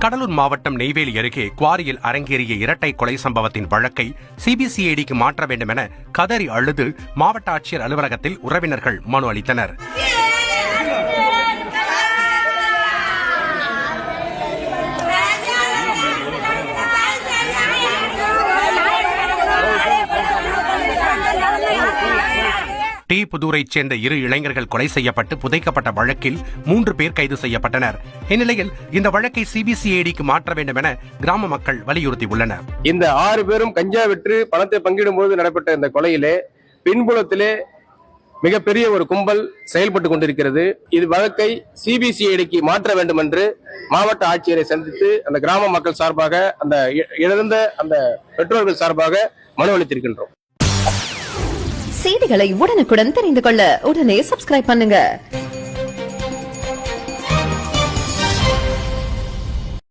கடலூர் மாவட்டம் நெய்வேலி அருகே குவாரியில் அரங்கேறிய இரட்டை கொலை சம்பவத்தின் வழக்கை சிபிசிஐடிக்கு மாற்ற வேண்டும் என கதறி அழுது மாவட்ட ஆட்சியர் அலுவலகத்தில் உறவினர்கள் மனு அளித்தனர். டி புதூரைச் சேர்ந்த 2 இளைஞர்கள் கொலை செய்யப்பட்டு புதைக்கப்பட்ட வழக்கில் 3 பேர் கைது செய்யப்பட்டனர். இந்நிலையில் இந்த வழக்கை சிபிசிஐடிக்கு மாற்ற வேண்டும் என கிராம மக்கள் வலியுறுத்தியுள்ளனர். இந்த 6 பேரும் கஞ்சா விற்று பணத்தை பங்கிடும் போது நடைபெற்ற இந்த கொலையிலே பின்புலத்திலே மிகப்பெரிய ஒரு கும்பல் செயல்பட்டுக் கொண்டிருக்கிறது. இது வழக்கை சிபிசிஐடிக்கு மாற்ற வேண்டும் என்று மாவட்ட ஆட்சியரை சந்தித்து அந்த கிராம மக்கள் சார்பாக அந்த இழந்த அந்த பெற்றோர்கள் சார்பாக மனு அளித்திருக்கின்றோம். செய்திகளை உடனுக்குடன் தெரிந்து கொள்ள உடனே சப்ஸ்கிரைப் பண்ணுங்க.